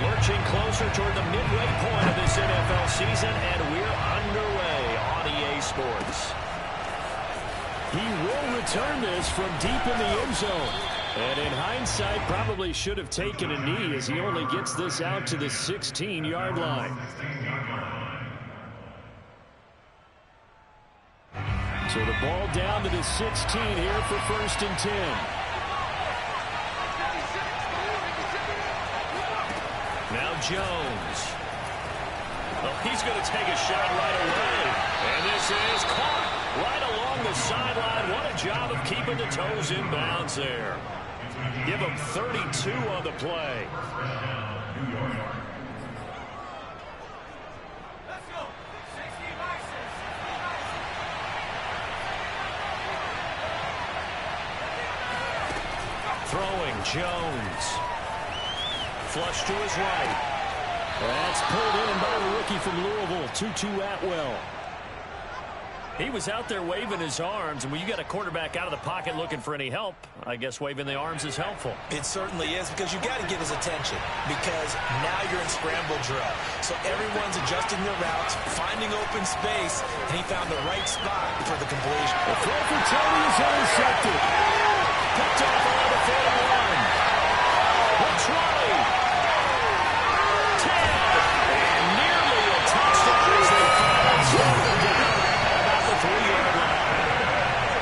Lurching closer toward the midway point of this NFL season, and we're underway on EA Sports. He will return this from deep in the end zone. And in hindsight, probably should have taken a knee as he only gets this out to the 16-yard line. So the ball down to the 16 here for 1st and 10. Now Jones. Well, he's going to take a shot right away. And this is caught right along the sideline. What a job of keeping the toes in bounds there. Give him 32 on the play. Throwing Jones. Flush to his right. That's pulled in by the rookie from Louisville, Tutu Atwell. He was out there waving his arms, and when you got a quarterback out of the pocket looking for any help, I guess waving the arms is helpful. It certainly is, because you got to get his attention, because now you're in scramble drill. So everyone's adjusting their routes, finding open space, and he found the right spot for the completion. The throw for Tony is intercepted. Picked off around the 41. The 20. 10. And nearly a touchdown as they finally slow them down about the 3-yard line.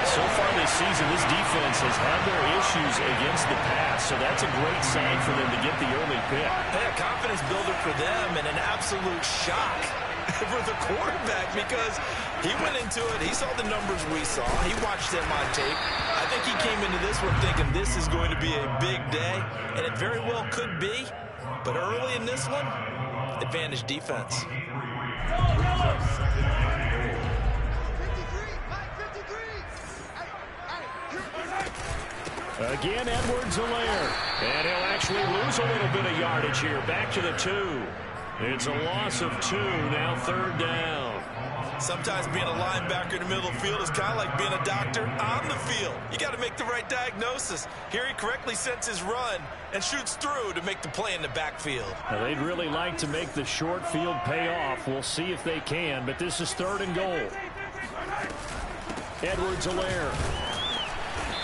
So far this season, this defense has had their issues against the pass, so that's a great sign for them to get the early pick. Yeah, confidence builder for them, and an absolute shock for the quarterback, because he went into it, he saw the numbers we saw, he watched them on tape. I think he came into this one thinking this is going to be a big day, and it very well could be, but early in this one, advantage defense. Again, Edwards-Helaire. And he'll actually lose a little bit of yardage here, back to the 2. It's a loss of 2, now 3rd down. Sometimes being a linebacker in the middle of the field is kind of like being a doctor on the field. You got to make the right diagnosis. Here he correctly sets his run and shoots through to make the play in the backfield. Now, they'd really like to make the short field pay off. We'll see if they can, but this is 3rd and goal. Edwards-Helaire.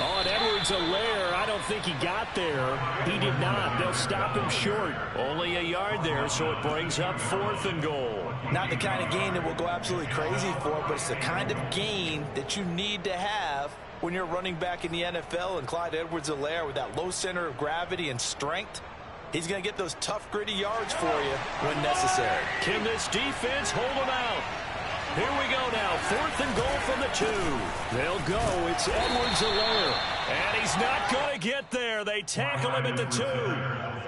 On Edwards-Helaire, I don't think he got there. He did not. They'll stop him short. Only a yard there, so it brings up 4th and goal. Not the kind of gain that we'll go absolutely crazy for, but it's the kind of gain that you need to have when you're running back in the NFL. And Clyde Edwards-Helaire, with that low center of gravity and strength, he's going to get those tough, gritty yards for you when necessary. Can this defense hold him out? Here we go now, 4th and goal from the 2. They'll go. It's Edwards-Helaire. And he's not going to get there. They tackle him at the 2.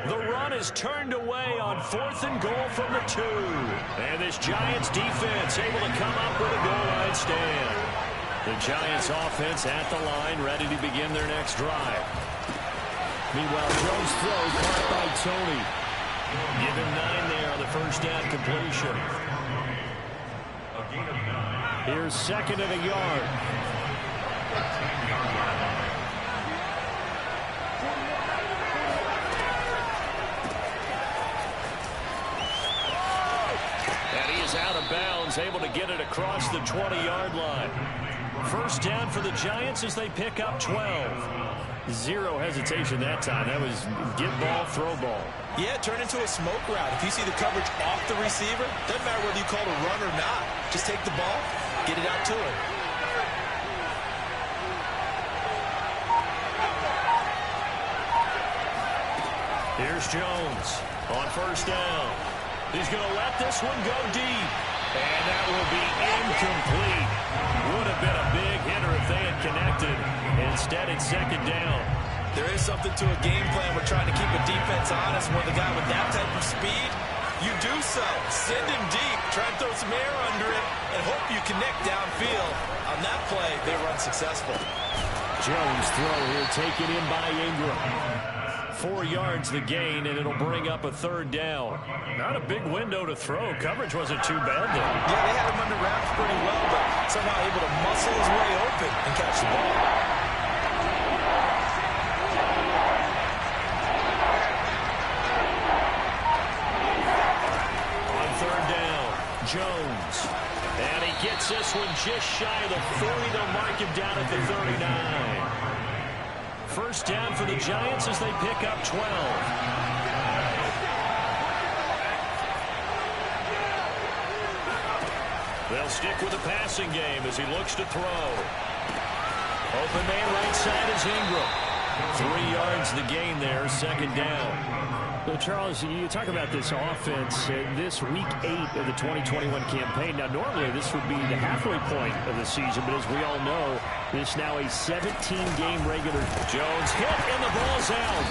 The run is turned away on 4th and goal from the 2. And this Giants defense able to come up with a goal line stand. The Giants offense at the line, ready to begin their next drive. Meanwhile, Jones throws caught by Tony. Give him 9 there on the 1st down completion. Here's 2nd and a yard. And he is out of bounds, able to get it across the 20-yard line. 1st down for the Giants as they pick up 12. Zero hesitation that time. That was get ball, throw ball. Yeah, turn into a smoke route. If you see the coverage off the receiver, doesn't matter whether you call it a run or not. Just take the ball, get it out to him. Here's Jones on 1st down. He's going to let this one go deep. And that will be incomplete. Would have been a big hitter if they had connected. Instead, it's 2nd down. There is something to a game plan. We're trying to keep a defense honest. When the guy with that type of speed, you do so. Send him deep. Try and throw some air under it and hope you connect downfield. On that play, they run successful. Jones throw here taken in by Ingram. 4 yards the gain, and it'll bring up a 3rd down. Not a big window to throw. Coverage wasn't too bad there. Yeah, they had him under wraps pretty well, but somehow able to muscle his way open and catch the ball. Jones. And he gets this one just shy of the 40. They'll mark him down at the 39. First down for the Giants as they pick up 12. They'll stick with the passing game as he looks to throw. Open man right side is Ingram. 3 yards the gain there, second down. Well, Charles, you talk about this offense, this week 8 of the 2021 campaign. Now, normally this would be the halfway point of the season, but as we all know, this now a 17-game regular. Jones hit, and the ball's out.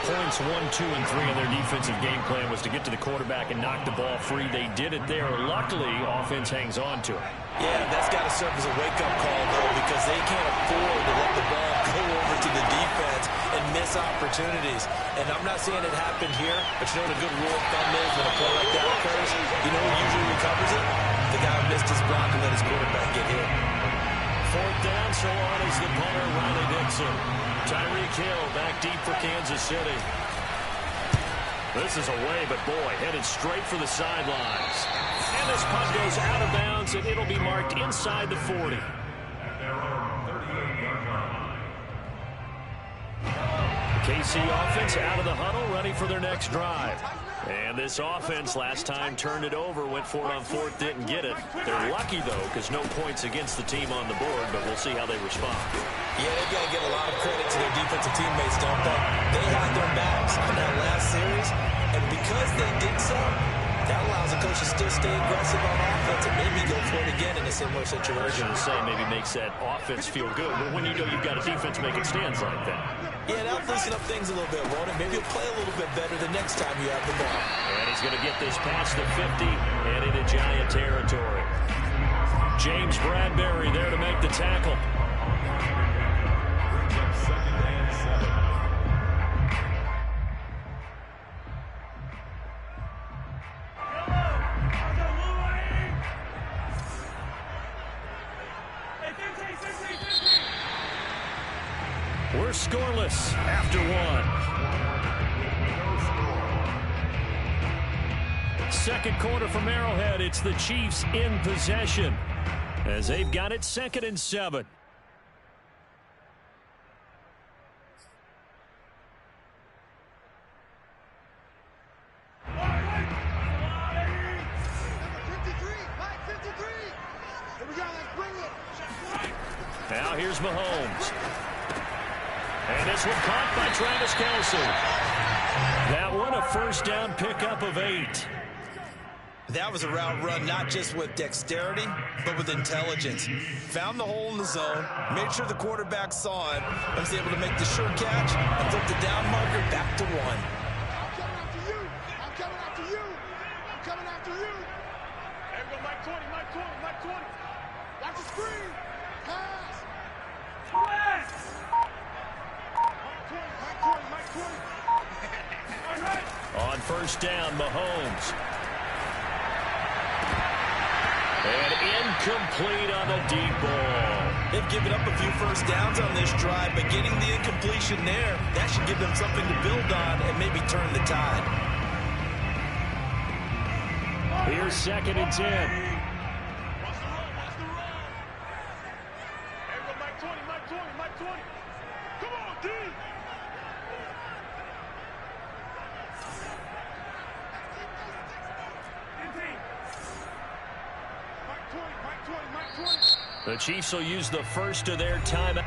Points 1, 2, and 3 on their defensive game plan was to get to the quarterback and knock the ball free. They did it there. Luckily, offense hangs on to it. Yeah, that's got to serve as a wake-up call, though, because they can't afford to let the ball go over to the defense and miss opportunities. And I'm not saying it happened here, but you know what a good rule of thumb is when a play like that occurs? You know who usually recovers it? The guy who missed his block and let his quarterback get hit. Fourth down, so on is the punter, Riley Dixon. Tyreek Hill back deep for Kansas City. This is away, but boy, headed straight for the sidelines. And this punt goes out of bounds, and it'll be marked inside the 40. KC offense out of the huddle, ready for their next drive. And this offense last time turned it over, went for it on fourth, didn't get it. They're lucky, though, because no points against the team on the board, but we'll see how they respond. Yeah, they've got to give a lot of credit to their defensive teammates, don't they? They had their backs on that last series, and because they did so, that allows the coach to still stay aggressive on offense and maybe go for it again in a similar situation. I was going to say, maybe makes that offense feel good, but when you know you've got a defense making stands like that. Yeah, that'll loosen up things a little bit, won't it? Maybe you'll play a little bit better the next time you have the ball. And he's going to get this past the 50 and into Giant territory. James Bradbury there to make the tackle. We're scoreless after one. Second quarter from Arrowhead. It's the Chiefs in possession as they've got it 2nd and 7. Now here's Mahomes. And this one caught by Travis Kelce. That one a first down pickup of 8. That was a route run not just with dexterity, but with intelligence. Found the hole in the zone, made sure the quarterback saw it, and was able to make the sure catch and flip the down marker back to 1. I'm coming after you. I'm coming after you. I'm coming after you. There we go, Mike 20, Mike 20, Mike 20. Watch the screen. Pass. Pass. Mike 20, Mike 20, Mike 20. All right. On first down, Mahomes. And incomplete on the deep ball. They've given up a few first downs on this drive, but getting the incompletion there, that should give them something to build on and maybe turn the tide. Here's 2nd and 10. Watch the run, watch the run. There we go, Mike 20, Mike 20, Mike 20. Come on, D. The Chiefs will use the first of their timeout.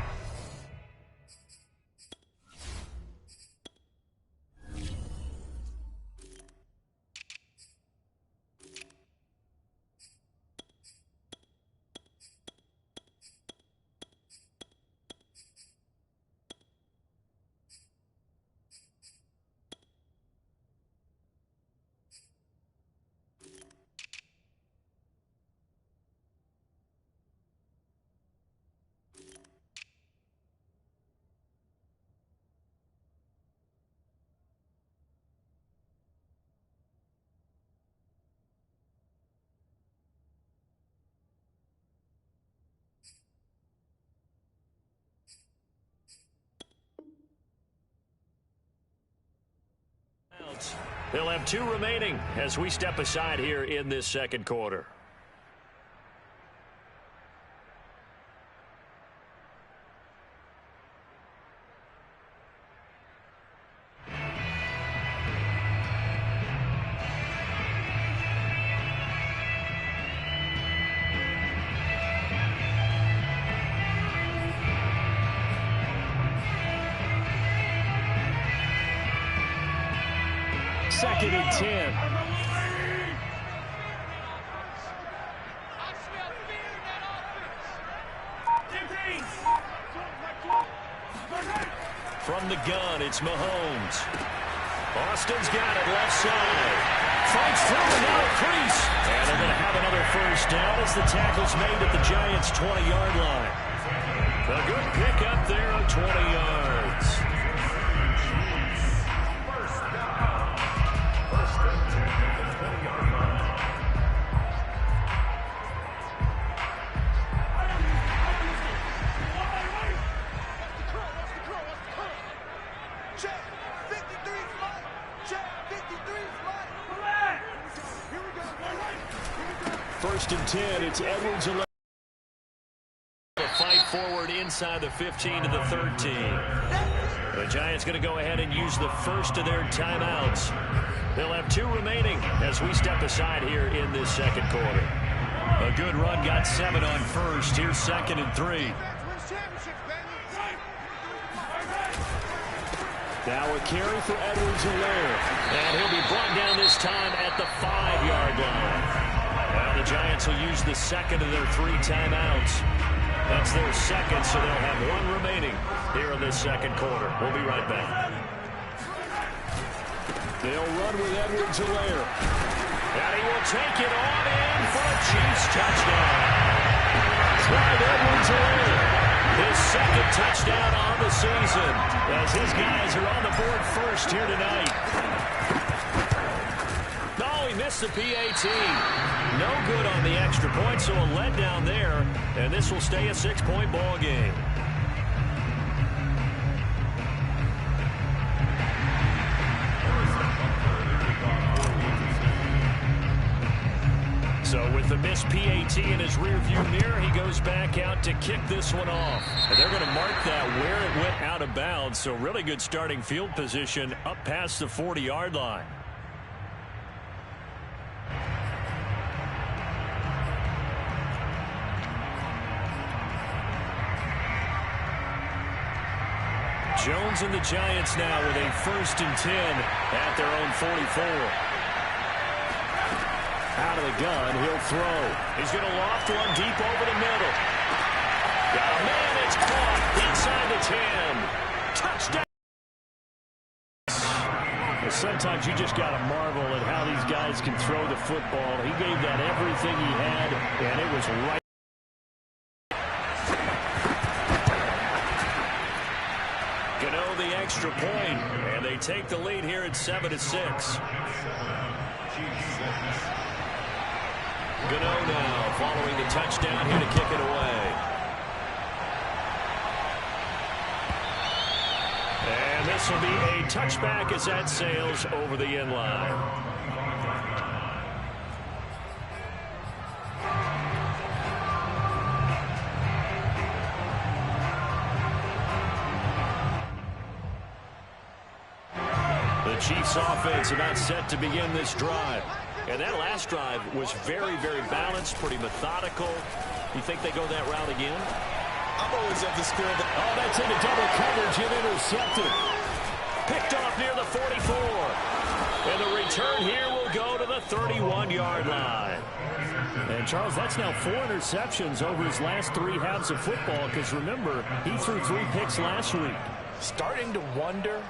They'll have 2 remaining as we step aside here in this second quarter. Second and 10. From the gun, it's Mahomes. Austin's got it left side. Fights through another crease. And they're going to have another first down as the tackle's made at the Giants' 20-yard line. A good pickup there of 20 yards. First and 10, it's Edwards. A fight forward inside the 15 to the 13. The Giants going to go ahead and use the first of their timeouts. They'll have 2 remaining as we step aside here in this second quarter. A good run got 7 on first. Here's second and 3. Now a carry for Edwards-Helaire. And he'll be brought down this time at the 5-yard line. Well, the Giants will use the second of their 3 timeouts. That's their second, so they'll have 1 remaining here in this second quarter. We'll be right back. They'll run with Edwards-Helaire. And he will take it on in for a Chiefs touchdown. Clyde Edwards-Helaire, his second touchdown on the season, as his guys are on the board first here tonight. No, he missed the PAT. No good on the extra point, so a letdown there, and this will stay a 6-point ball game. So with the missed PAT in his rearview mirror, he goes back out to kick this one off. And they're going to mark that where it went out of bounds, so really good starting field position up past the 40-yard line. Jones and the Giants now with a first and 10 at their own 44. Out of the gun, he'll throw. He's going to loft one deep over the middle. Got a man that's caught inside the 10. Touchdown. Sometimes you just got to marvel at how these guys can throw the football. He gave that everything he had, and it was right. The extra point, and they take the lead here at 7-6. Gano now following the touchdown here to kick it away. And this will be a touchback as that sails over the end line. Chiefs offense about set to begin this drive. And that last drive was very, very balanced, pretty methodical. You think they go that route again? I'm always of the school that... Oh, that's into double coverage and intercepted. Picked off near the 44. And the return here will go to the 31-yard line. And, Charles, that's now 4 interceptions over his last 3 halves of football, because, remember, he threw 3 picks last week. Starting to wonder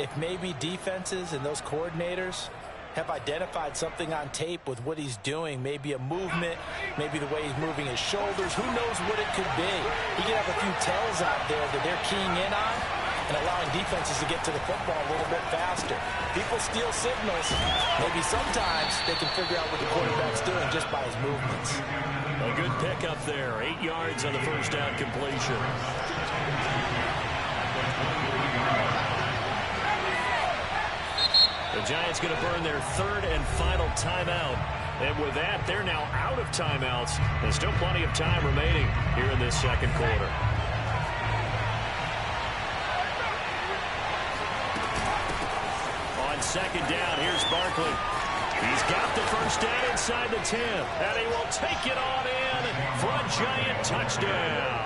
if maybe defenses and those coordinators have identified something on tape with what he's doing. Maybe a movement, maybe the way he's moving his shoulders. Who knows what it could be? He could have a few tells out there that they're keying in on and allowing defenses to get to the football a little bit faster. People steal signals. Maybe sometimes they can figure out what the quarterback's doing just by his movements. A good pickup there. 8 yards on the first down completion. The Giants going to burn their third and final timeout. And with that, they're now out of timeouts. There's still plenty of time remaining here in this second quarter. On second down, here's Barkley. He's got the first down inside the 10. And he will take it on in for a Giant touchdown.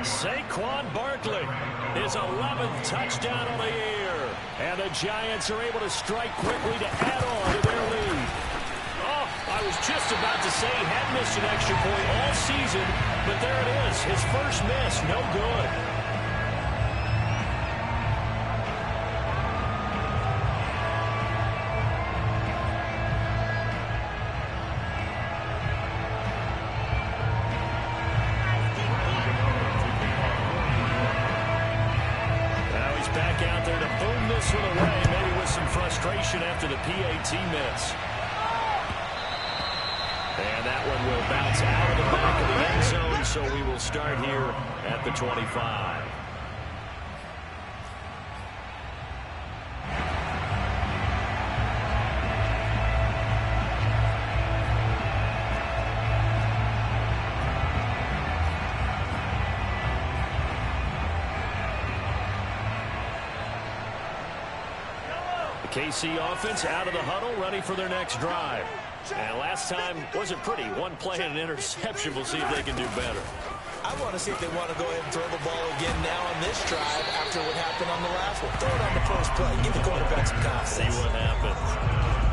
Saquon Barkley, his 11th touchdown on the year. And the Giants are able to strike quickly to add on to their lead. Oh, I was just about to say he had missed an extra point all season, but there it is. His first miss, no good. After the PAT miss. And that one will bounce out of the back of the end zone, so we will start here at the 25. KC offense out of the huddle, ready for their next drive. And last time wasn't pretty. One play and an interception. We'll see if they can do better. I want to see if they want to go ahead and throw the ball again now on this drive after what happened on the last one. Throw it on the first play. Give the quarterback some confidence. See what happens.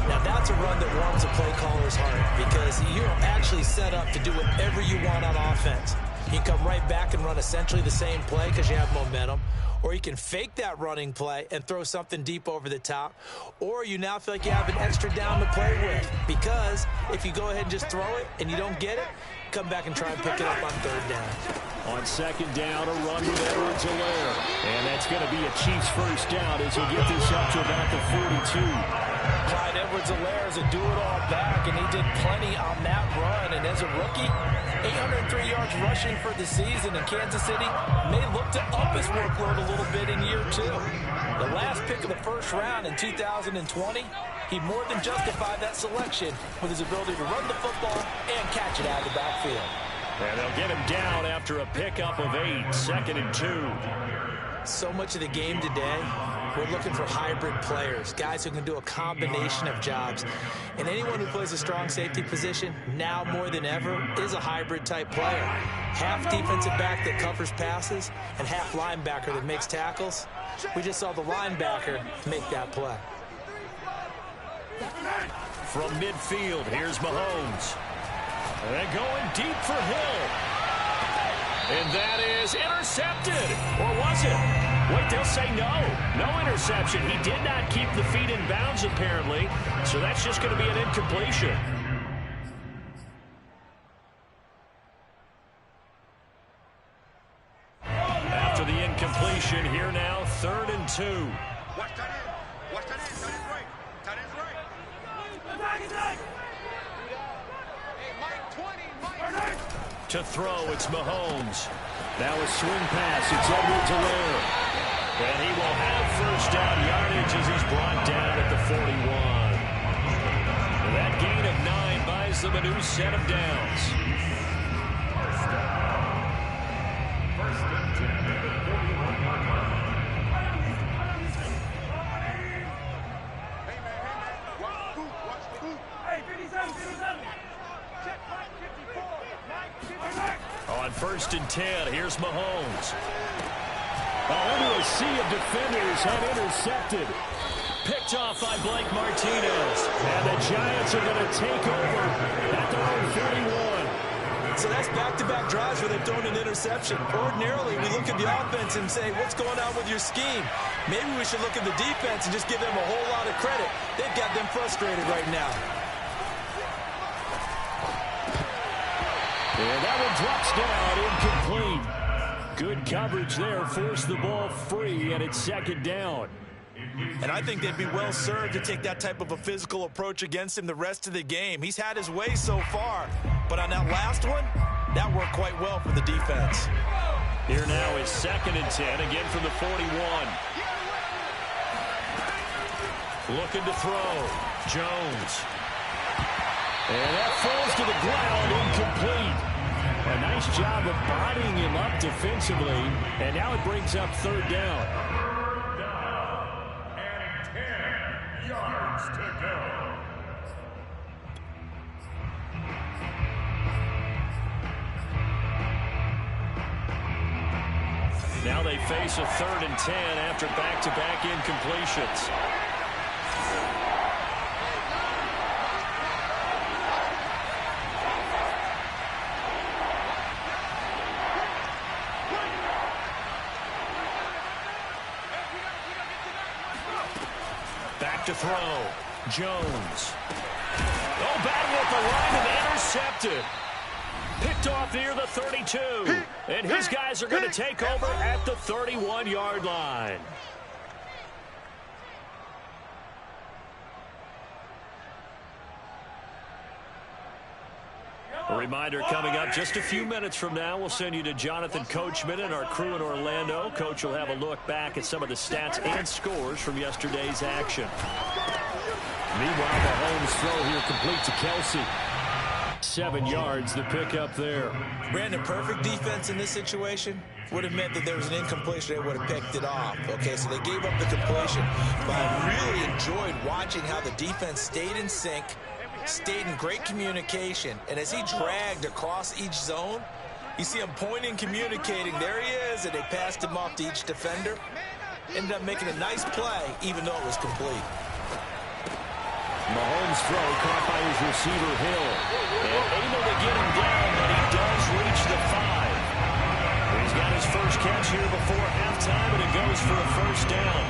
Now, that's a run that warms a play caller's heart because you're actually set up to do whatever you want on offense. You can come right back and run essentially the same play because you have momentum. Or you can fake that running play and throw something deep over the top. Or you now feel like you have an extra down to play with. Because if you go ahead and just throw it and you don't get it, come back and try and pick it up on third down. On second down, a run with Edwards-Helaire. And that's going to be a Chiefs first down as he'll get this up to about the 42. Clyde Edwards-Helaire is a do-it-all back, and he did plenty on that run. And as a rookie, 803 yards rushing for the season, and Kansas City may look to up his workload a little bit in year 2. The last pick of the first round in 2020, he more than justified that selection with his ability to run the football and catch it out of the backfield. And they'll get him down after a pickup of 8, 2nd and 2. So much of the game today, we're looking for hybrid players, guys who can do a combination of jobs. And anyone who plays a strong safety position, now more than ever, is a hybrid-type player. Half defensive back that covers passes and half linebacker that makes tackles. We just saw the linebacker make that play. From midfield, here's Mahomes. And going deep for Hill. And that is intercepted. Or was it? Wait, they'll say no. No interception. He did not keep the feet in bounds, apparently. So that's just going to be an incompletion. After the incompletion, here now, 3rd and 2. Watch that in. Watch that in. That is right. That is right. Hey, Mike 20. Mike. To throw, it's Mahomes. Now a swing pass, it's Edwards-Helaire. And he will have first down yardage as he's brought down at the 41. And that gain of 9 buys them a new set of downs. Hey, man. Watch the boot. Watch the boot. Hey, 57. Check Mike 54. Mike 54. On 1st and 10, here's Mahomes. Into a sea of defenders and intercepted. Picked off by Blake Martinez. And the Giants are going to take over at their own 31. So that's back-to-back drives where they've thrown an interception. Ordinarily, we look at the offense and say, what's going on with your scheme? Maybe we should look at the defense and just give them a whole lot of credit. They've got them frustrated right now. And that one drops down, incomplete. Good coverage there, forced the ball free, and it's 2nd down. And I think they'd be well served to take that type of a physical approach against him the rest of the game. He's had his way so far, but on that last one, that worked quite well for the defense. Here now is 2nd and 10, again from the 41. Looking to throw. Jones. And that falls to the ground, incomplete. A nice job of bodying him up defensively. And now it brings up third down. Third down and 10 yards to go. Now they face a 3rd and 10 after back-to-back incompletions. Back to throw. Jones. Oh, battle at the line and intercepted. Picked off near the 32. And his guys are going to take over at the 31-yard line. A reminder coming up just a few minutes from now. We'll send you to Jonathan Coachman and our crew in Orlando. Coach will have a look back at some of the stats and scores from yesterday's action. Meanwhile, Mahomes' throw here complete to Kelsey. 7 yards, the pickup there. Brandon, perfect defense in this situation would have meant that there was an incompletion. They would have picked it off. Okay, so they gave up the completion. But I really enjoyed watching how the defense stayed in sync, stayed in great communication. And as he dragged across each zone, you see him pointing, communicating. There he is, and they passed him off to each defender. Ended up making a nice play, even though it was complete. Mahomes' throw caught by his receiver, Hill. And able to get him down, but he does reach the 5. He's got his first catch here before halftime, and it goes for a first down.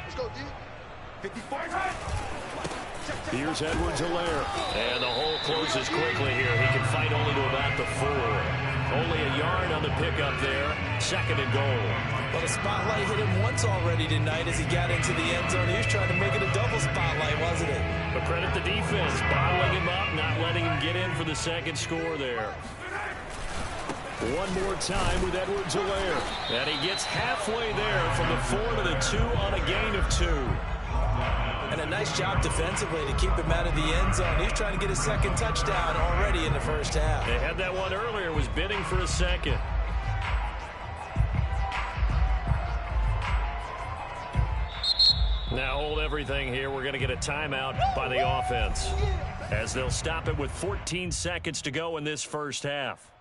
Let's go, D. 54. Here's Edwards-Helaire. And the hole closes quickly here. He can fight only to about the 4. Only a yard on the pickup there. 2nd and goal. Well, the spotlight hit him once already tonight as he got into the end zone. He was trying to make it a double spotlight, wasn't it? But credit the defense, bottling him up, not letting him get in for the second score there. One more time with Edwards-Helaire. And he gets halfway there from the 4 to the 2 on a gain of 2. And a nice job defensively to keep him out of the end zone. He's trying to get his second touchdown already in the first half. They had that one earlier, was bidding for a second. Now hold everything here. We're going to get a timeout by the offense, as they'll stop it with 14 seconds to go in this first half.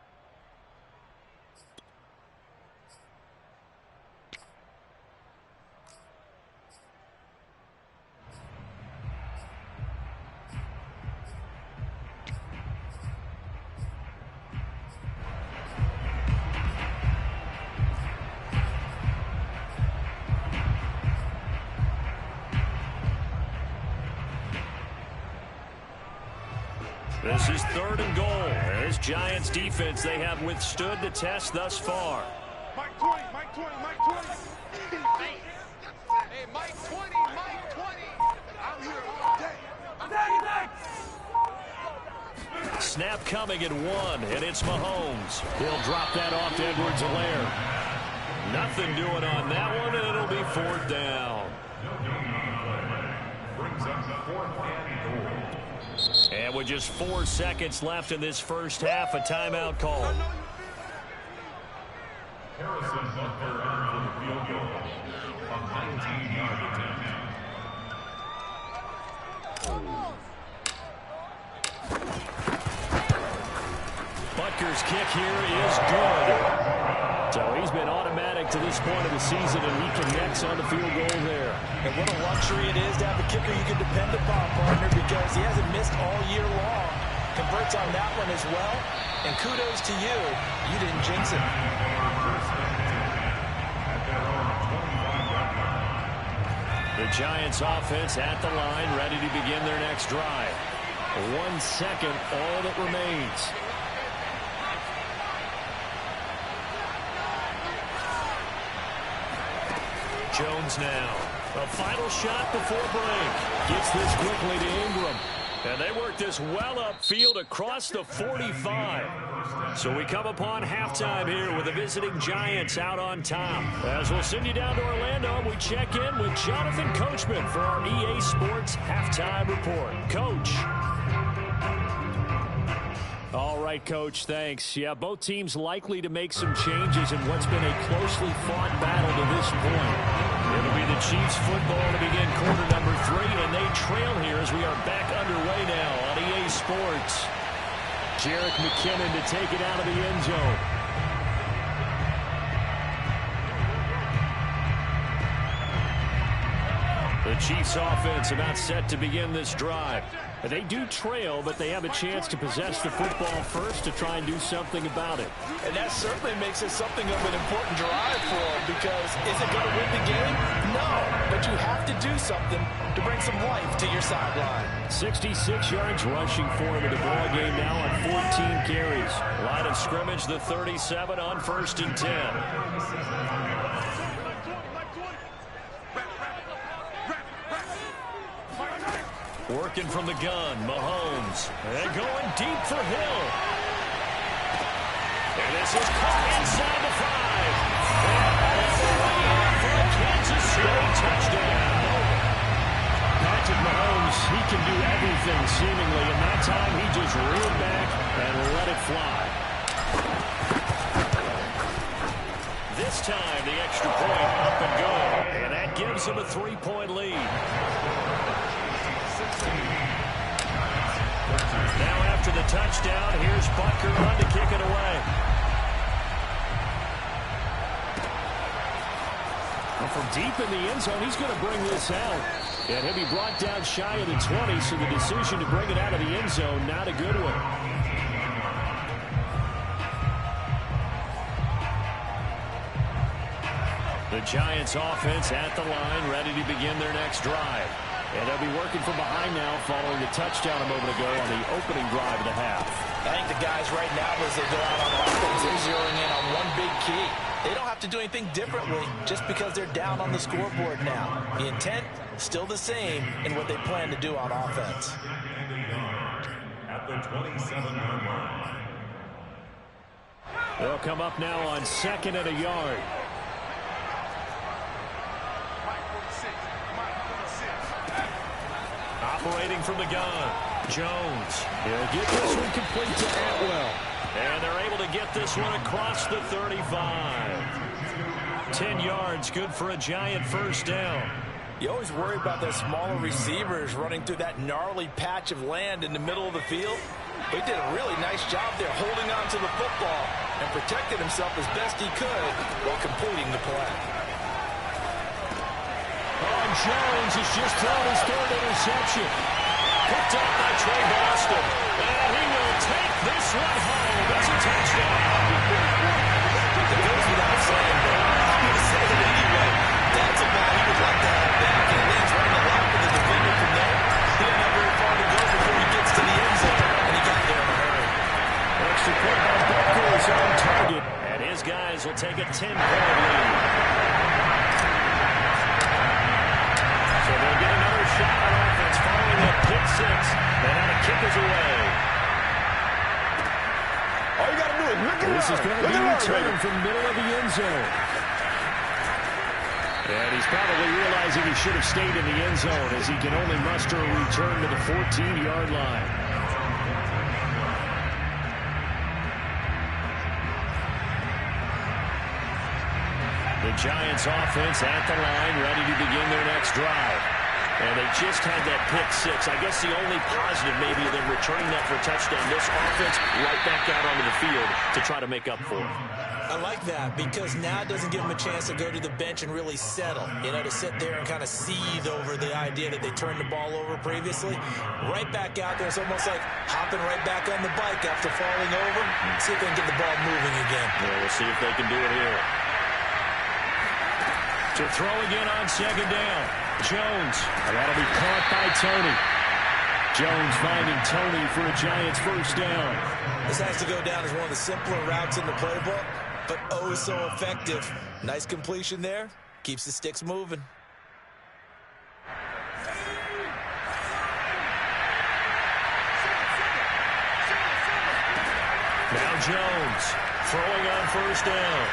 This is 3rd and goal. This Giants defense, they have withstood the test thus far. Mike 20, Mike 20, Mike 20. Hey, Mike 20, Mike 20. I'm here all day. Snap coming at 1, and it's Mahomes. He'll drop that off to Edwards-Helaire. Nothing doing on that one, and it'll be 4th down. Brings up 4th and goal. And with just 4 seconds left in this first half, a timeout call. Harrison Butker on for the field goal. A 19-yard attempt. Butker's kick here is good. So he's been automatic to this point of the season, and he connects on the field goal there. And what a luxury it is to have a kicker you can depend upon, partner, because he hasn't missed all year long. Converts on that one as well. And kudos to you. You didn't jinx it. The Giants offense at the line, ready to begin their next drive. 1 second, all that remains. Jones now. A final shot before break. Gets this quickly to Ingram. And they work this well upfield across the 45. So we come upon halftime here with the visiting Giants out on top. As we'll send you down to Orlando, we check in with Jonathan Coachman for our EA Sports Halftime Report. Coach. All right, Coach, thanks. Yeah, both teams likely to make some changes in what's been a closely fought battle to this point. It'll be the Chiefs football to begin quarter number 3, and they trail here as we are back underway now on EA Sports. Jerick McKinnon to take it out of the end zone. The Chiefs offense about set to begin this drive. They do trail, but they have a chance to possess the football first to try and do something about it. And that certainly makes it something of an important drive for them, because is it going to win the game? No, but you have to do something to bring some life to your sideline. 66 yards rushing for him in the ball game now on 14 carries. Line of scrimmage, the 37 on 1st and 10. Working from the gun, Mahomes. And going deep for Hill. And this is caught inside the 5. And all the way in for a Kansas City touchdown. Patrick Mahomes, he can do everything seemingly. And that time he just reared back and let it fly. This time the extra point up and good. And that gives him a 3-point lead. Now after the touchdown, here's Butker on to kick it away. Well, from deep in the end zone, he's going to bring this out. And he'll be brought down shy of the 20, so the decision to bring it out of the end zone, not a good one. The Giants offense at the line, ready to begin their next drive. And they'll be working from behind now following the touchdown a moment ago on the opening drive of the half. I think the guys right now, as they go out on offense, they're zeroing in on one big key. They don't have to do anything differently just because they're down on the scoreboard now. The intent, still the same in what they plan to do on offense. At the 27-yard line. They'll come up now on 2nd and a yard. Operating from the gun, Jones. He'll get this one complete to Atwell. And they're able to get this one across the 35. 10 yards, good for a Giant first down. You always worry about those smaller receivers running through that gnarly patch of land in the middle of the field. But he did a really nice job there holding on to the football and protected himself as best he could while completing the play. And Jones has just thrown his 3rd interception. Picked up by Trey Boston. And he will take this one home. That's a touchdown. It goes without saying, but I'm going to say it anyway. That's a ball he would like to have back. And it lands right in the lap of the defender from there. He didn't have very far to go before he gets to the end zone. And he got there in a hurry. Extra point by Butker is on target. And his guys will take a 10-point lead. So they'll get another shot on offense following that pick 6. And now the kick is away. All you got to do is look at This is going to be returned from the middle of the end zone. And he's probably realizing he should have stayed in the end zone as he can only muster a return to the 14-yard line. The Giants offense at the line, ready to begin their next drive. And they just had that pick 6. I guess the only positive maybe of them returning that for a touchdown. This offense right back out onto the field to try to make up for it. I like that because now it doesn't give them a chance to go to the bench and really settle. You know, to sit there and kind of seethe over the idea that they turned the ball over previously. Right back out there. It's almost like hopping right back on the bike after falling over. See if they can get the ball moving again. Yeah, we'll see if they can do it here. To throw again on 2nd down. Jones. And that'll be caught by Tony. Jones finding Tony for a Giants first down. This has to go down as one of the simpler routes in the playbook, but oh so effective. Nice completion there. Keeps the sticks moving. Now Jones throwing on first down.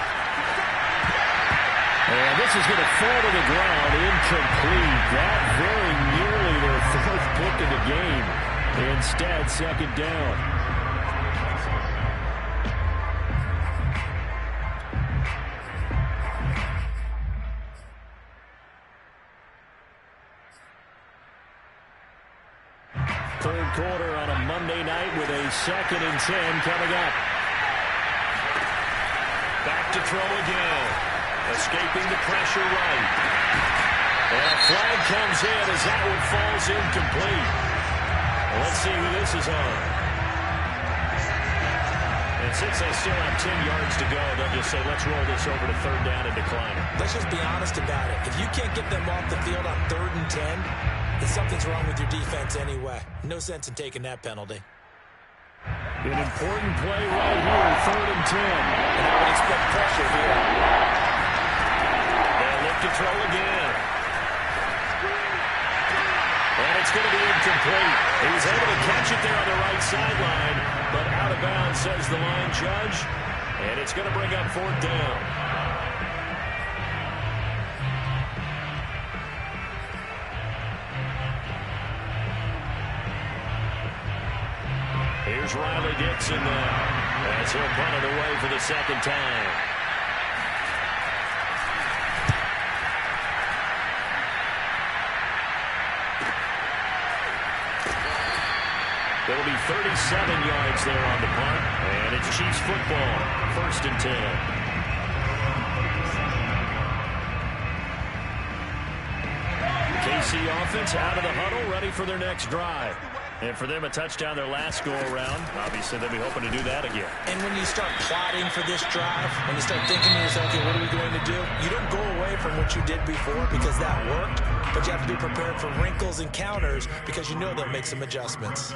And this is going to fall to the ground, incomplete. That very nearly their fourth pick of the game. Instead, second down. Third quarter on a Monday night with a 2nd and 10 coming up. Back to throw again. Escaping the pressure right. And a flag comes in as that one falls incomplete. Well, let's see who this is on. And since they still have 10 yards to go, they'll just say, let's roll this over to third down and decline it. Let's just be honest about it. If you can't get them off the field on 3rd and 10, then something's wrong with your defense anyway. No sense in taking that penalty. An important play right here, 3rd and 10. And I would expect pressure here. They'll look to throw again. And it's going to be incomplete. He was able to catch it there on the right sideline, but out of bounds, says the line judge. And it's going to bring up 4th down. Here's Riley Dixon now, as he'll punt it away for the 2nd time. It'll be 37 yards there on the punt, and it's Chiefs football, 1st and 10. KC offense out of the huddle, ready for their next drive. And for them, a touchdown their last go-around. Obviously, they'll be hoping to do that again. And when you start plotting for this drive, when you start thinking to yourself, okay, what are we going to do? You don't go away from what you did before because that worked, but you have to be prepared for wrinkles and counters because you know they'll make some adjustments.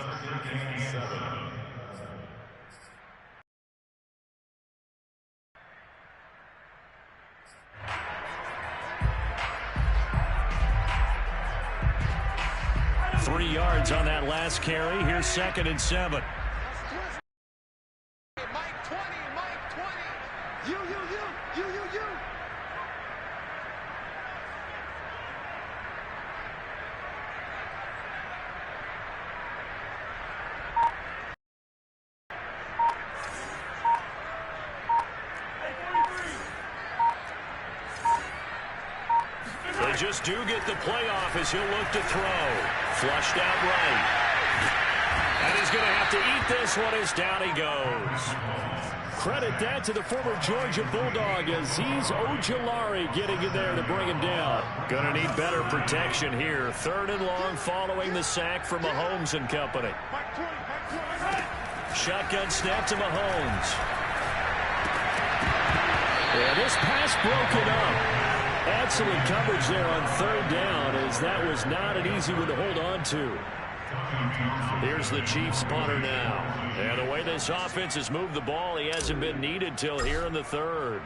On that last carry, here's 2nd and 7. Mike 20, Mike 20. You. They just do get the playoff as he'll look to throw. Flushed out right. And he's going to have to eat this one as down he goes. Credit that to the former Georgia Bulldog, Azeez Ojulari getting in there to bring him down. Going to need better protection here. 3rd and long following the sack from Mahomes and company. Shotgun snap to Mahomes. Yeah, this pass broken up. Excellent coverage there on 3rd down, as that was not an easy one to hold on to. Here's the Chiefs punter now. And the way this offense has moved the ball, he hasn't been needed till here in the 3rd.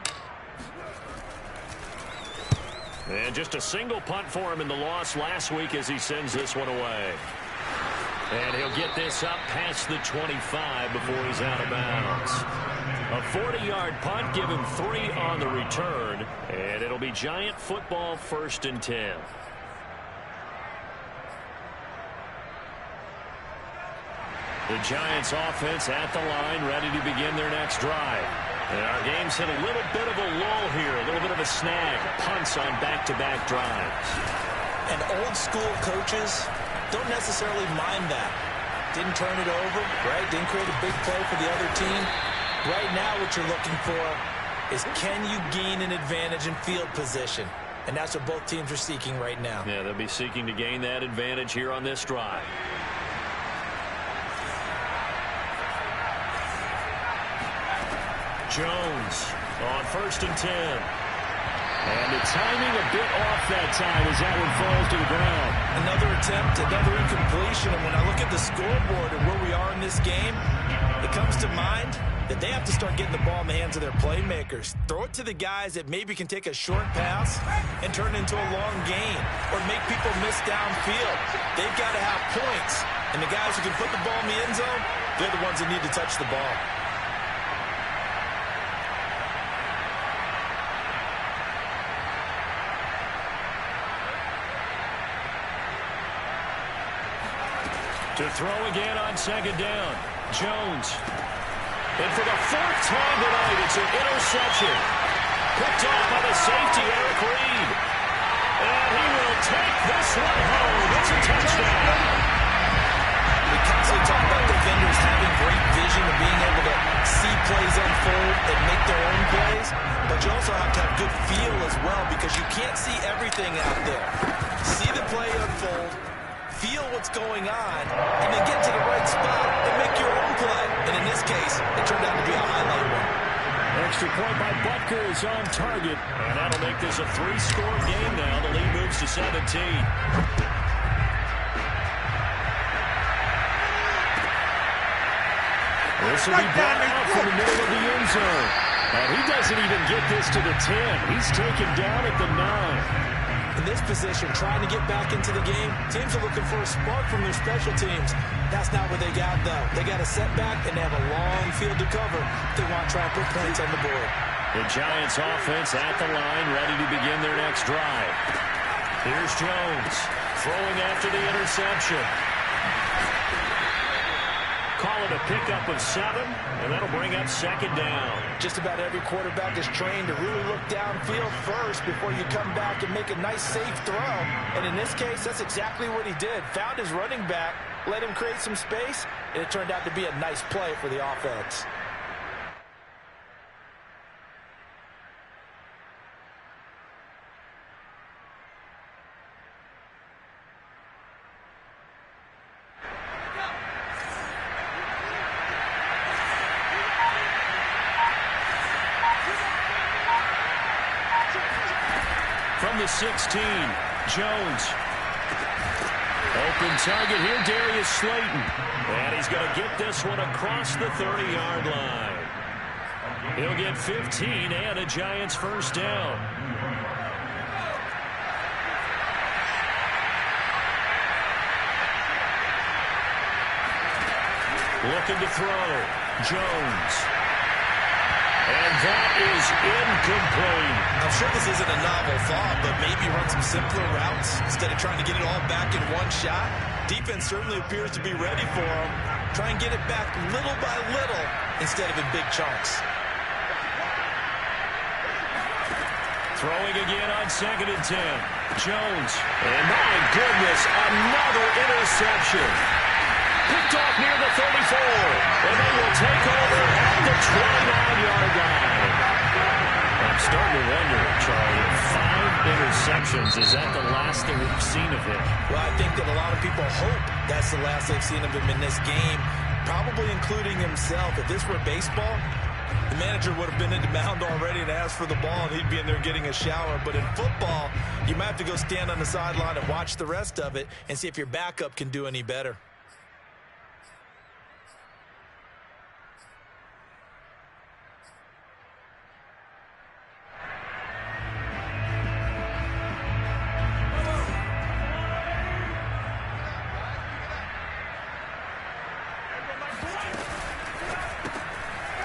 And just a single punt for him in the loss last week as he sends this one away. And he'll get this up past the 25 before he's out of bounds. A 40-yard punt, give him 3 on the return, and it'll be Giant football, 1st and 10. The Giants offense at the line, ready to begin their next drive. And our game's hit a little bit of a lull here, a little bit of a snag. Punts on back-to-back drives. And old school coaches don't necessarily mind that. Didn't turn it over, right? Didn't create a big play for the other team. Right now what you're looking for is, can you gain an advantage in field position? And that's what both teams are seeking right now. Yeah, they'll be seeking to gain that advantage here on this drive. Jones on 1st and 10. And the timing a bit off that time as that one falls to the ground. Another attempt, another incompletion. And when I look at the scoreboard and where we are in this game, it comes to mind that they have to start getting the ball in the hands of their playmakers. Throw it to the guys that maybe can take a short pass and turn it into a long gain or make people miss downfield. They've got to have points. And the guys who can put the ball in the end zone, they're the ones that need to touch the ball. To throw again on second down. Jones. And for the fourth time tonight, it's an interception. Picked off by the safety, Eric Reed. And he will take this one home. It's a touchdown. We constantly talk about defenders having great vision and being able to see plays unfold and make their own plays. But you also have to have good feel as well because you can't see everything out there. See the play unfold, feel what's going on, and then get to the right spot and make your own play. And in this case, it turned out to be a highlight one. Extra point by Butker is on target. And that'll make this a 3-score game now. The lead moves to 17. This will be brought out from the middle of the end zone. And he doesn't even get this to the 10. He's taken down at the 9. In this position, trying to get back into the game, teams are looking for a spark from their special teams. That's not what they got, though. They got a setback, and they have a long field to cover if they want to try and put points on the board. The Giants offense at the line, ready to begin their next drive. Here's Jones, throwing after the interception. Call it a pickup of 7, and that'll bring up second down. Just about every quarterback is trained to really look downfield first before you come back and make a nice, safe throw. And in this case, that's exactly what he did. Found his running back, let him create some space, and it turned out to be a nice play for the offense. From the 16, Jones. Open target here, Darius Slayton. And he's going to get this one across the 30-yard line. He'll get 15 and a Giants first down. Looking to throw. Jones. And that is incomplete. I'm sure this isn't a novel thought, but maybe run some simpler routes instead of trying to get it all back in one shot. Defense certainly appears to be ready for him. Try and get it back little by little instead of in big chunks. Throwing again on 2nd and 10. Jones. And my goodness, another interception. Picked off near the 34. And they will take over at the 29-yard line. I'm starting to wonder, Charlie, 5 interceptions. Is that the last that we've seen of him? Well, I think that a lot of people hope that's the last they've seen of him in this game, probably including himself. If this were baseball, the manager would have been in the mound already and asked for the ball, and he'd be in there getting a shower. But in football, you might have to go stand on the sideline and watch the rest of it and see if your backup can do any better.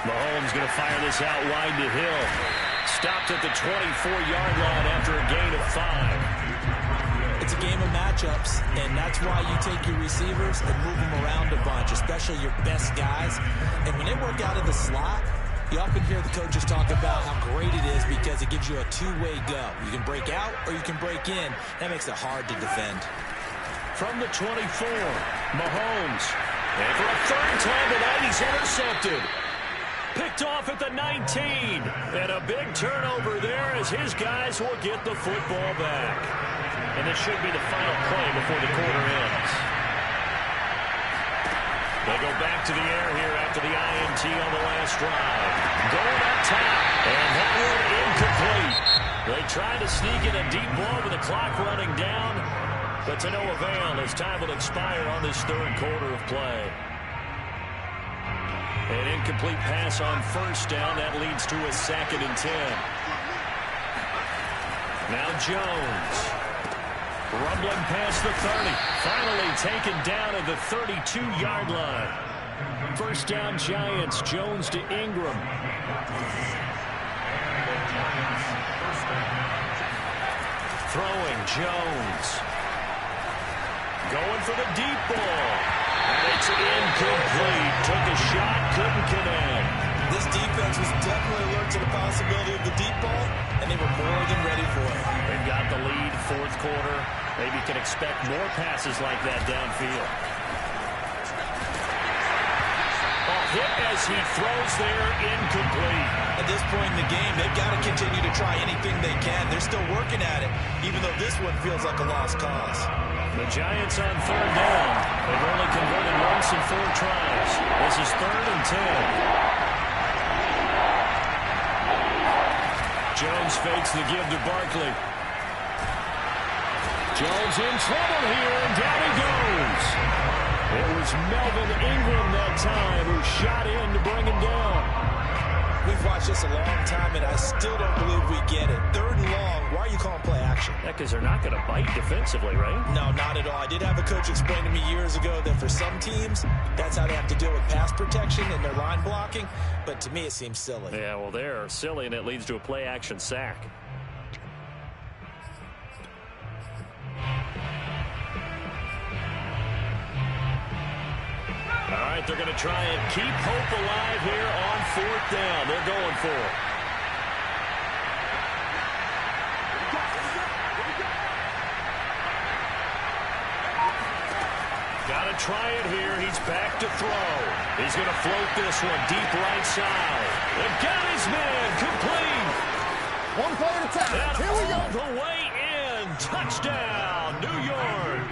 Mahomes going to fire this out wide to Hill. Stopped at the 24-yard line after a gain of 5. It's a game of matchups, and that's why you take your receivers and move them around a bunch, especially your best guys. And when they work out of the slot, you often hear the coaches talk about how great it is because it gives you a two-way go. You can break out or you can break in. That makes it hard to defend. From the 24, Mahomes. And for a third time tonight, he's intercepted. Picked off at the 19. And a big turnover there as his guys will get the football back. And this should be the final play before the quarter ends. They go back to the air here after the INT on the last drive. Going up top. And that one incomplete. They tried to sneak in a deep ball with the clock running down. But to no avail as time will expire on this third quarter of play. An incomplete pass on first down. That leads to a 2nd and 10. Now Jones. Rumbling past the 30. Finally taken down at the 32-yard line. First down Giants. Jones to Ingram. Throwing Jones. Going for the deep ball. And it's incomplete. Took a shot, couldn't connect. This defense was definitely alert to the possibility of the deep ball, and they were more than ready for it. They've got the lead, fourth quarter. Maybe can expect more passes like that downfield. Hit as he throws there, incomplete. At this point in the game, they've got to continue to try anything they can. They're still working at it, even though this one feels like a lost cause. The Giants on third down. They've only converted once in 4 tries. This is 3rd and 10. Jones fakes the give to Barkley. Jones in trouble here, and down he goes. It was Melvin Ingram that time who shot in to bring him down. We've watched this a long time, and I still don't believe we get it. 3rd and long, why are you calling play action? Yeah, because they're not going to bite defensively, right? No, not at all. I did have a coach explain to me years ago that for some teams, that's how they have to deal with pass protection and their line blocking. But to me, it seems silly. Yeah, well, they're silly, and it leads to a play-action sack. All right, they're going to try and keep hope alive here on 4th down. They're going for it. Got to try it here. He's back to throw. He's going to float this one deep right side. They've got his man complete. One play at a time. Here we go. All the way in. Touchdown, New York.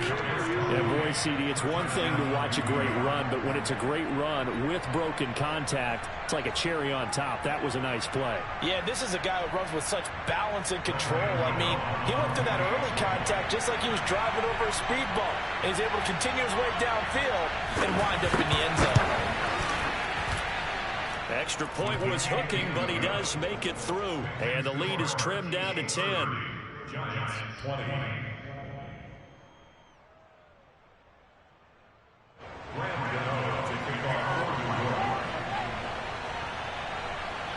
Yeah, boy, CD, it's one thing to watch a great run, but when it's a great run with broken contact, it's like a cherry on top. That was a nice play. Yeah, this is a guy who runs with such balance and control. I mean, he went through that early contact just like he was driving over a speed bump. And he's able to continue his way downfield and wind up in the end zone. Extra point was hooking, but he does make it through. And the lead is trimmed down to 10. Giants 20.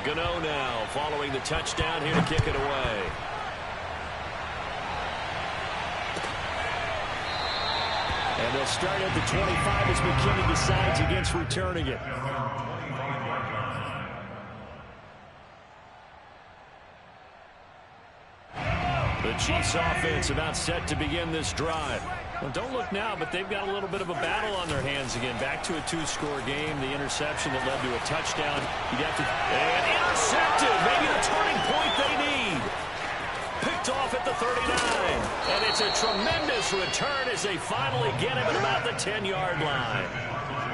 Gano now following the touchdown here to kick it away. And they'll start at the 25 as McKinney decides against returning it. The Chiefs offense about set to begin this drive. Well, don't look now, but they've got a little bit of a battle on their hands again. Back to a 2-score game. The interception that led to a touchdown. You'd have to... And intercepted. Maybe the turning point they need. Picked off at the 39. And it's a tremendous return as they finally get him at about the 10-yard line.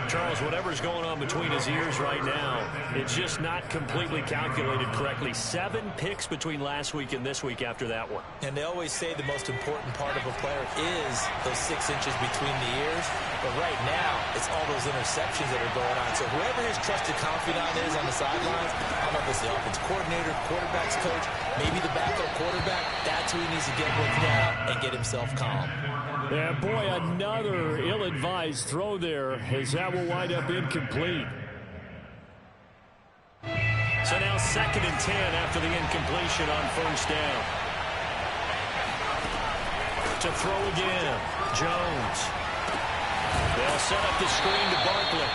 Charles, whatever's going on between his ears right now, it's just not completely calculated correctly. 7 picks between last week and this week after that one. And they always say the most important part of a player is those 6 inches between the ears. But right now, it's all those interceptions that are going on. So whoever his trusted confidant is on the sidelines, I don't know if it's the offensive coordinator, quarterback's coach, maybe the backup quarterback, that's who he needs to get with now and get himself calm. Yeah, boy, another ill-advised throw there as that will wind up incomplete. So now 2nd and 10 after the incompletion on first down. To throw again, Jones. They'll set up the screen to Barkley.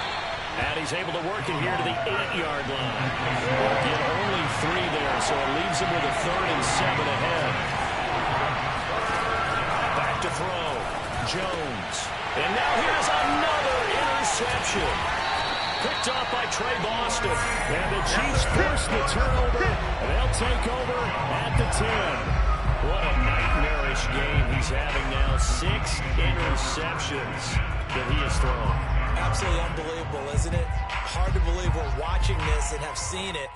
And he's able to work it here to the 8-yard line. Get only 3 there, so it leaves him with a 3rd and 7 ahead. Back to throw. Jones. And now here's another interception. Picked off by Trey Boston. And the Chiefs force the turnover. They'll take over at the 10. What a nightmarish game he's having now. 6 interceptions that he has thrown. Absolutely unbelievable, isn't it? Hard to believe we're watching this and have seen it,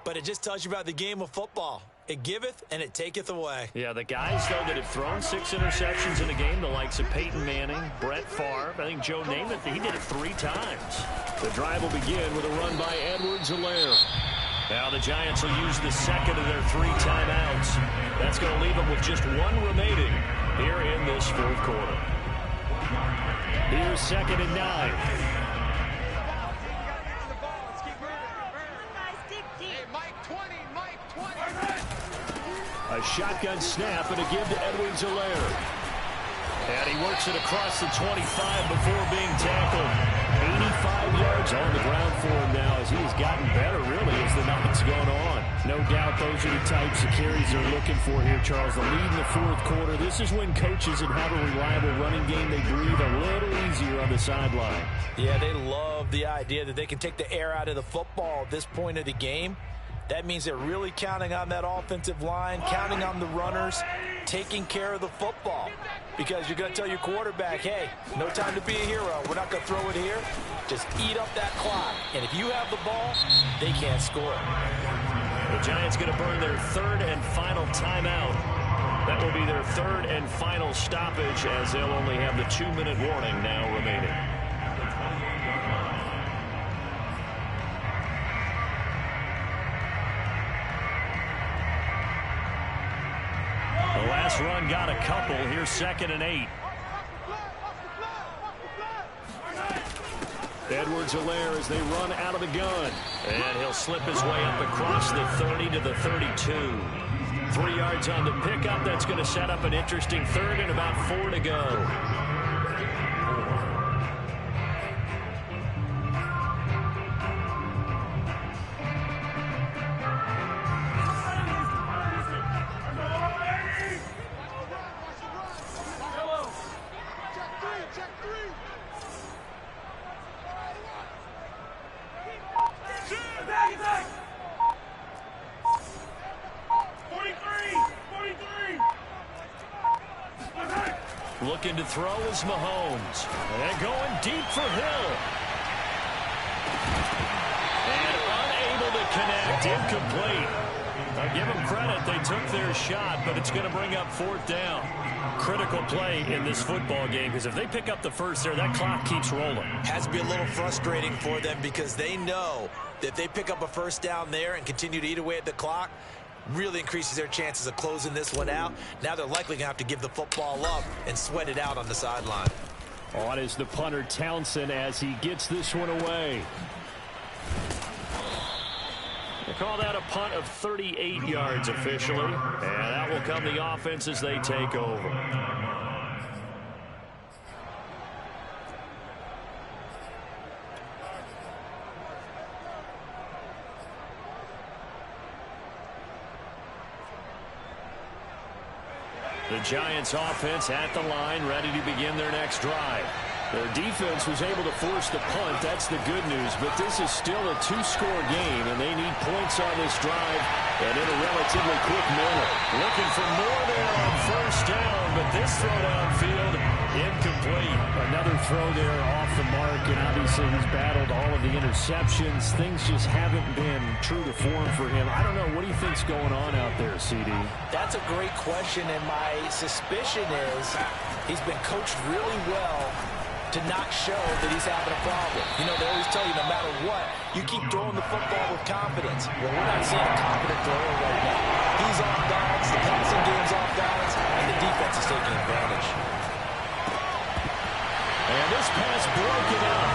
but it just tells you about the game of football. It giveth and it taketh away. Yeah, the guys, though, that have thrown 6 interceptions in a game, the likes of Peyton Manning, Brett Favre, I think Joe Namath, he did it 3 times. The drive will begin with a run by Edwards-Helaire. Now the Giants will use the 2nd of their 3 timeouts. That's going to leave them with just 1 remaining here in this 4th quarter. Here's 2nd and 9. A shotgun snap and a give to Edwards-Helaire. And he works it across the 25 before being tackled. 85 yards on the ground for him now as he has gotten better, really, as the night's gone on. No doubt those are the types of carries they're looking for here, Charles. The lead in the fourth quarter. This is when coaches that have a reliable running game, they breathe a little easier on the sideline. Yeah, they love the idea that they can take the air out of the football at this point of the game. That means they're really counting on that offensive line, counting on the runners, taking care of the football. Because you're going to tell your quarterback, hey, no time to be a hero. We're not going to throw it here. Just eat up that clock. And if you have the ball, they can't score. The Giants going to burn their third and final timeout. That will be their third and final stoppage as they'll only have the 2-minute warning now remaining. The last run got a couple. Here's 2nd and 8. Edwards-Helaire as they run out of the gun. And he'll slip his way up across the 30 to the 32. 3 yards on the pickup. That's going to set up an interesting third and about 4 to go. Looking to throw is Mahomes. And going deep for Hill. And unable to connect. Incomplete. I give them credit. They took their shot, but it's going to bring up 4th down. Critical play in this football game because if they pick up the first there, that clock keeps rolling. Has to be a little frustrating for them because they know that if they pick up a first down there and continue to eat away at the clock, really increases their chances of closing this one out. Now they're likely going to have to give the football up and sweat it out on the sideline. On is the punter, Townsend, as he gets this one away. They call that a punt of 38 yards officially. And that will come the offense as they take over. The Giants offense at the line, ready to begin their next drive. Their defense was able to force the punt. That's the good news. But this is still a 2-score game, and they need points on this drive and in a relatively quick manner. Looking for more there on first down, but this throw downfield incomplete. Another throw there off the mark, and obviously he's battled all of the interceptions. Things just haven't been true to form for him. I don't know. What do you think's going on out there, CD? That's a great question, and my suspicion is he's been coached really well to not show that he's having a problem. You know, they always tell you no matter what, you keep throwing the football with confidence. Well, we're not seeing a confident thrower right now. He's off balance, the passing game's off balance, and the defense is taking advantage. And this pass broken up.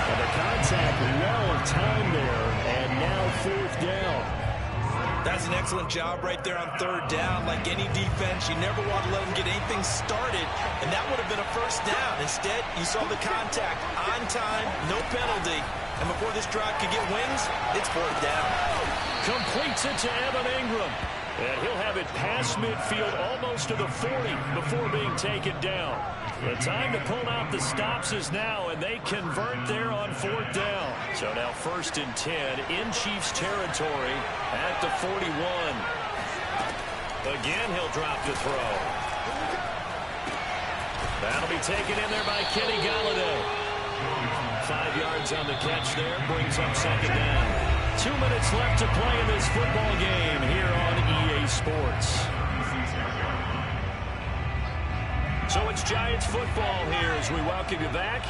And the contact well timed there, and now 4th down. That's an excellent job right there on 3rd down. Like any defense, you never want to let them get anything started, and that would have been a first down. Instead, you saw the contact on time, no penalty, and before this drive could get wings, it's 4th down. Completes it to Evan Ingram, and he'll have it past midfield almost to the 40 before being taken down. The time to pull out the stops is now, and they convert there on 4th down. So now 1st and 10 in Chiefs territory at the 41. Again, he'll drop the throw. That'll be taken in there by Kenny Golladay. 5 yards on the catch there, brings up 2nd down. 2 minutes left to play in this football game here on EA Sports. So it's Giants football here as we welcome you back.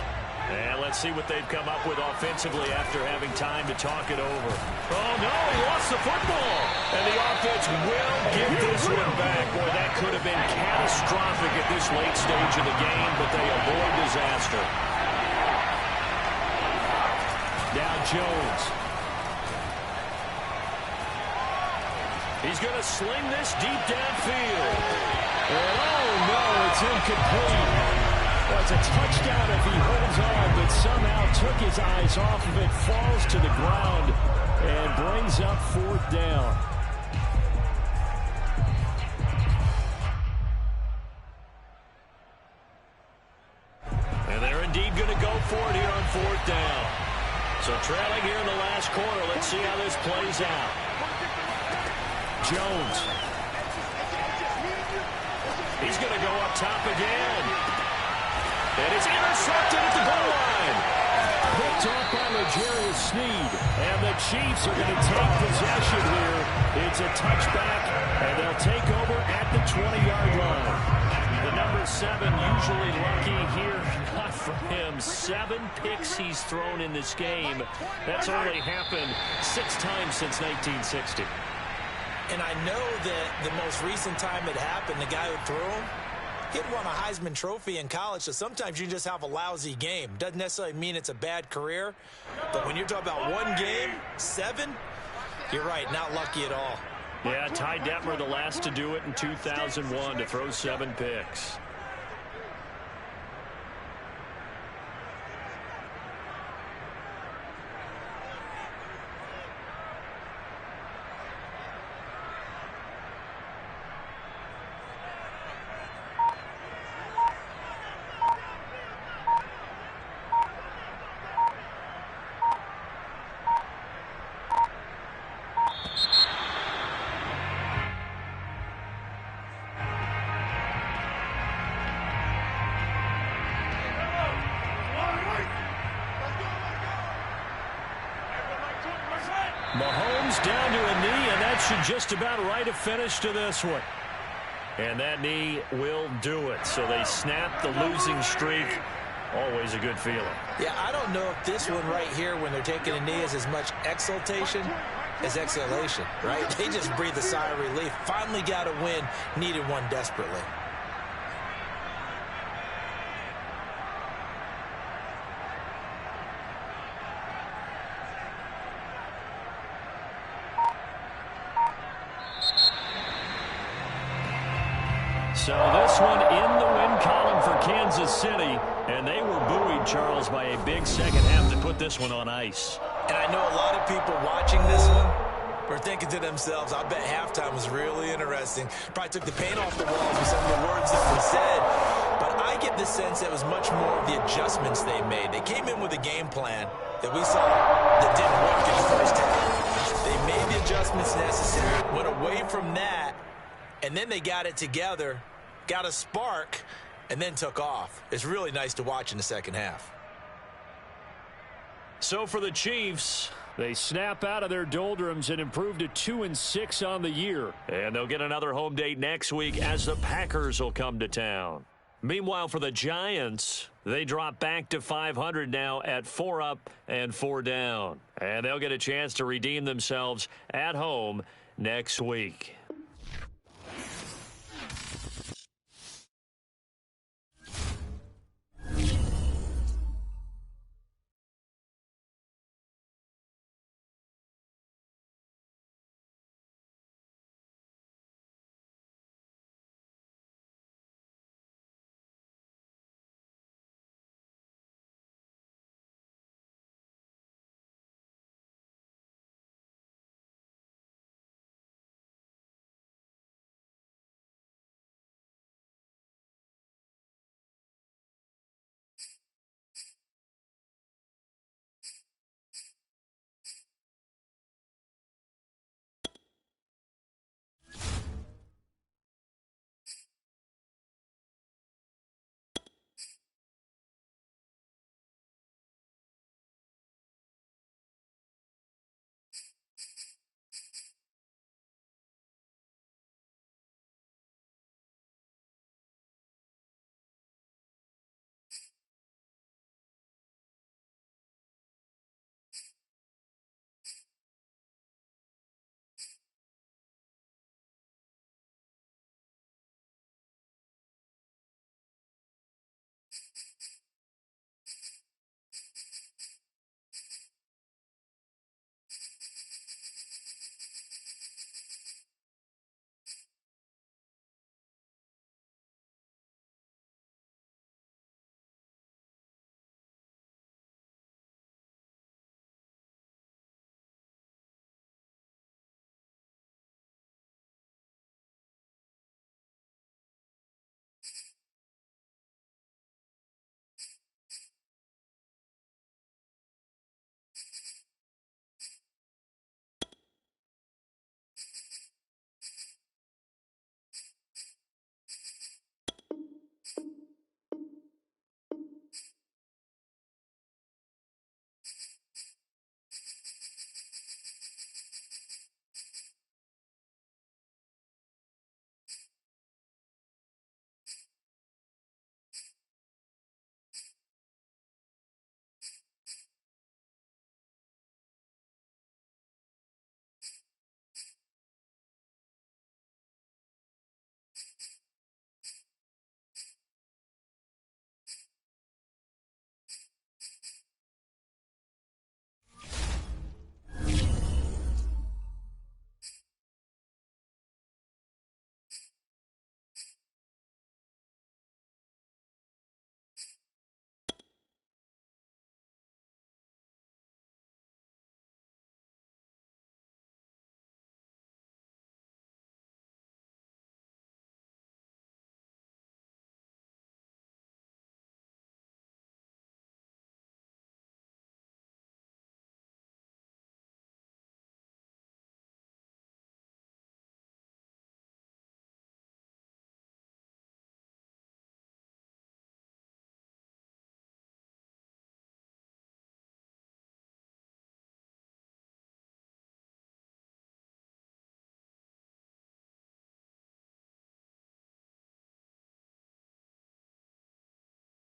And let's see what they've come up with offensively after having time to talk it over. Oh, no, he lost the football. And the offense will give this one back. Boy, that could have been catastrophic at this late stage of the game, but they avoid disaster. Now Jones. He's going to sling this deep downfield. And oh no, it's incomplete. Well, it's a touchdown if he holds on, but somehow took his eyes off of it, falls to the ground, and brings up 4th down. And they're indeed going to go for it here on 4th down. So trailing here in the last quarter. Let's see how this plays out. Jones. He's going to go up top again. And it's intercepted at the goal line. Picked off by L'Jarius Sneed. And the Chiefs are going to take possession here. It's a touchback, and they'll take over at the 20-yard line. The number 7 usually lucky here. Not for him. 7 picks he's thrown in this game. That's only happened 6 times since 1960. And I know that the most recent time it happened, the guy who threw him, he'd won a Heisman Trophy in college, so sometimes you just have a lousy game. Doesn't necessarily mean it's a bad career, but when you're talking about one game, 7, you're right, not lucky at all. Yeah, Ty Detmer, the last to do it in 2001, to throw 7 picks. Mahomes down to a knee, and that should just about write a finish to this one. And that knee will do it. So they snap the losing streak. Always a good feeling. Yeah, I don't know if this one right here, when they're taking a knee, is as much exultation as exhalation, right? They just breathe a sigh of relief. Finally got a win, needed one desperately. So this one in the win column for Kansas City. And they were buoyed, Charles, by a big second half to put this one on ice. And I know a lot of people watching this one were thinking to themselves, I bet halftime was really interesting. Probably took the paint off the walls with some of the words that were said. But I get the sense that it was much more of the adjustments they made. They came in with a game plan that we saw that didn't work in the first half. They made the adjustments necessary, went away from that, and then they got it together, got a spark, and then took off. It's really nice to watch in the second half. So for the Chiefs, they snap out of their doldrums and improve to 2-6 on the year. And they'll get another home date next week as the Packers will come to town. Meanwhile, for the Giants, they drop back to 500 now at 4 up and 4 down. And they'll get a chance to redeem themselves at home next week.